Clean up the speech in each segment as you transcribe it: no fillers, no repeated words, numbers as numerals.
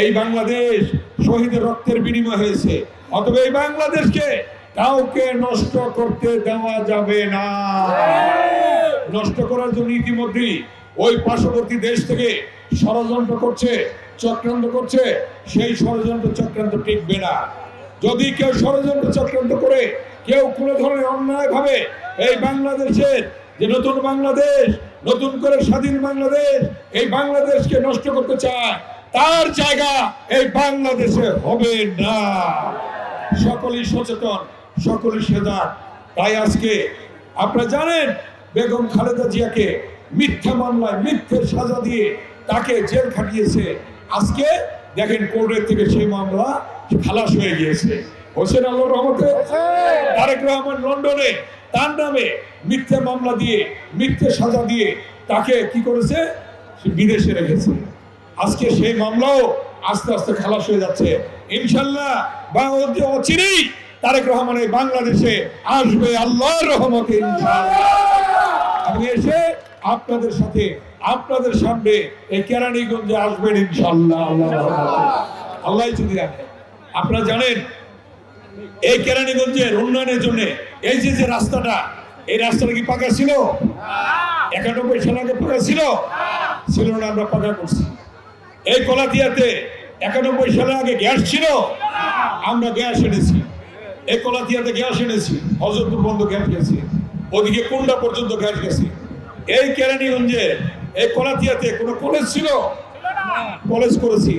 এই বাংলাদেশ শহীদের রক্তের বিনিময় হয়েছে, অতএব এই বাংলাদেশকে কাউকে নষ্ট করতে দেওয়া যাবে না। নষ্ট করার জন্য ইতিমধ্যেই ওই পার্শ্ববর্তী দেশ থেকে ষড়যন্ত্র করছে, চক্রান্ত করছে। সেই ষড়যন্ত্র চক্রান্ত টিকবে না। যদি কেউ ষড়যন্ত্র চক্রান্ত করে কেউ কোনো ধরনের অন্যায় ভাবে এই বাংলাদেশের যে নতুন বাংলাদেশ, নতুন করে স্বাধীন বাংলাদেশ, এই বাংলাদেশকে নষ্ট করতে চায়, তার জায়গা এই বাংলাদেশে হবে না। সকলেই সচেতন, সকলেই সজাগ। তাই আজকে আপনারা জানেন বেগম খালেদা জিয়াকে মিথ্যা মামলায় মিথ্যে সাজা দিয়ে তাকে জেল খাটিয়েছে। আজকে দেখেন কোর্টের থেকে সেই মামলা খালাস হয়ে গিয়েছে। হোসেন আল্লাহর রহমতে তারেক রহমান লন্ডনে তার নামে মিথ্যে মামলা দিয়ে মিথ্যে সাজা দিয়ে তাকে কি করেছে, বিদেশে রেখেছে। আজকে সেই মামলাও আস্তে আস্তে খালাস হয়ে যাচ্ছে। ইনশাল্লাহ বা অচিরেই তারেক রহমান এই বাংলাদেশে আসবে আল্লাহর রহমতে ইনশাআল্লাহ। আপনি এসে আপনাদের সাথে আপনাদের সামনে এই কেরানীগঞ্জে আসবেন ইনশাআল্লাহ। আল্লাহ যদি রাখে। আপনারা জানেন এই কেরানীগঞ্জের উন্নয়নের জন্য এই যে রাস্তাটা, এই রাস্তাটা কি পাকা ছিল? 91 সাল আগে পাকা ছিল? ছিল না, আমরা পাকা করছি। এই কলাতিয়াতে 91 সালের আগে গ্যাস ছিল? আমরা গ্যাস এনেছি। এই কলাতিয়াতে গ্যাস এনেছি, হযরতপুর বন্ধ গ্যাস গেছে, ওদিকে কুন্ডা পর্যন্ত গ্যাস গেছে। এই কেরানীগঞ্জে এই কলাতিয়াতে কোনো কলেজ ছিল? কলেজ করেছি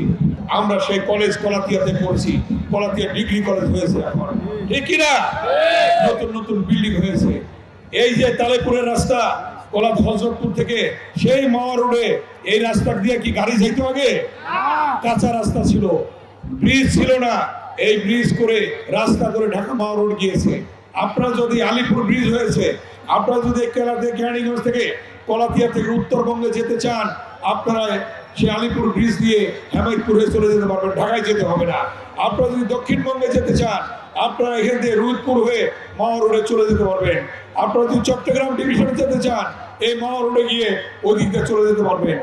আমরা, সেই কলেজ কলাতিয়াতে করছি। কলাতিয়া ডিগ্রি কলেজ হয়েছে এখন, ঠিক কিনা? নতুন নতুন বিল্ডিং হয়েছে। এই যে তালেপুরের রাস্তা হযরতপুর থেকে সেই মাওয়া রোডে, এই রাস্তা দিয়ে কি গাড়ি যাইতে হবে? কাঁচা রাস্তা ছিল, ব্রিজ ছিল না। এই ব্রিজ করে রাস্তা করে ঢাকা মাওয়া রোড গিয়েছে। আপনারা যদি আলিপুর ব্রিজ হয়েছে, আপনারা যদি কেরানীগঞ্জ থেকে কলাতিয়া থেকে উত্তরবঙ্গে যেতে চান, আপনারা সে আলিপুর ব্রিজ দিয়ে হেমায়তপুর হয়ে চলে যেতে পারবেন, ঢাকায় যেতে হবে না। আপনারা যদি দক্ষিণবঙ্গে যেতে চান, আপনারা এখান থেকে রুদপুর হয়ে মাওয়া রোডে চলে যেতে পারবেন। আপনারা যদি চট্টগ্রাম ডিভিশনে যেতে চান, এই মাওয়া রোডে গিয়ে ওদিক দিয়ে চলে যেতে পারবেন।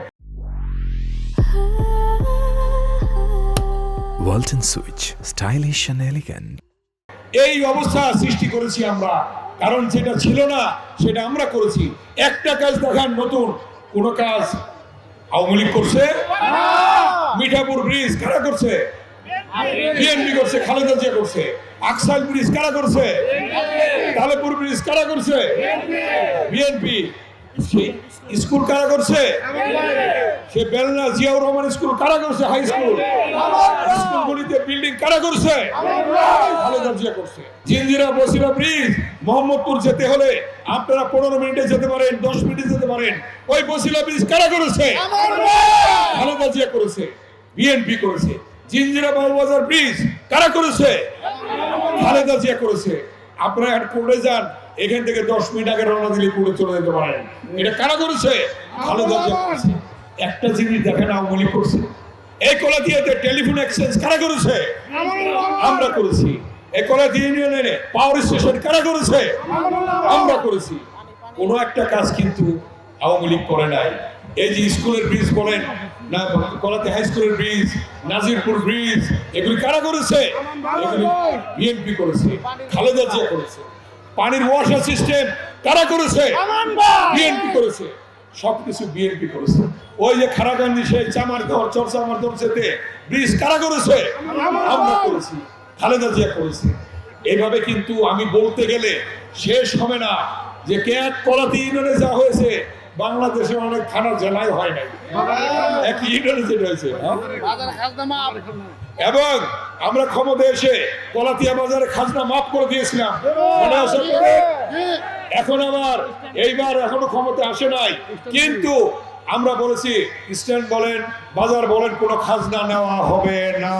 Walton switch, stylish and elegant. এই অবস্থা সৃষ্টি করেছি আমরা, কারণ যেটা ছিল না সেটা আমরা করেছি। একটা কাজ দেখান, নতুন কোন কাজ আওয়ামী লীগ করছে? মিঠাপুর ব্রিজ কারা করছে? বিএনপি করছে, খালেদা জিয়া করছে। আকসাইল ব্রিজ কারা করছে? তালেপুর ব্রিজ কারা করছে? বিএনপি। স্কুল কারা করছে? সে বেলনা জিয়াউর রহমান স্কুল কারা করছে? High school. স্কুলগুলিতে বিল্ডিং কারা করছে? খালেদা জিয়া করছে। জিঞ্জিরা বসিরা ব্রিজ, মোহাম্মদপুর যেতে হলে আপনারা 15 মিনিটে যেতে পারেন, 10 মিনিটে যেতে পারেন। ওই বসিলা ব্রিজ কারা করেছে? খালেদা জিয়া করেছে, বিএনপি করেছে। জিঞ্জিরা বাবুবাজার ব্রিজ কারা করেছে? খালেদা জিয়া করেছে। আপনারা এখন কোর্টে যান, এখান থেকে 10 মিনিট আগে রওনা দিলে কোর্টে চলে যেতে পারেন। এটা কারা করেছে? খালেদা জিয়া করেছে। একটা জিনিস দেখেন আওয়ামী লীগ করছে। এই কলাতিয়াতে টেলিফোন এক্সচেঞ্জ কারা করেছে? আমরা করেছি। এই কলাতিয়া ইউনিয়নে পাওয়ার স্টেশন কারা করেছে? আমরা করেছি। কোনো একটা কাজ কিন্তু আওয়ামী লীগ করে নাই। এই যে স্কুলের ব্রিজ বলেন না, কলাতিয়া হাই স্কুলের ব্রিজ, নাজিরপুর ব্রিজ, এগুলি কারা করেছে? এগুলি বিএনপি করেছে, খালেদা জিয়া করেছে। পানির ওয়াসার সিস্টেম কারা করেছে? বিএনপি করেছে। সবকিছু বিএনপি করেছে। ওই যে খারাকান্দি সেই চামারদহ চরচামারদহতে ব্রিজ কারা করেছে? আমরা করেছি, খালেদা জিয়া করেছে। এইভাবে কিন্তু আমি বলতে গেলে শেষ হবে না যে কলাতিয়া ইউনিয়নে যা হয়েছে বাংলাদেশে অনেক থানা জেলায় হয় নাই, এক ইউনিয়নে যেটা হয়েছে। এবং আমরা ক্ষমতায় এসে কলাতিয়া বাজারে খাজনা মাফ করে দিয়েছিলাম, মনে আছে? এখন আবার এইবার এখনো ক্ষমতা আসে নাই, কিন্তু আমরা বলেছি স্ট্যান্ড বলেন, বাজার বলেন, কোনো খাজনা নেওয়া হবে না।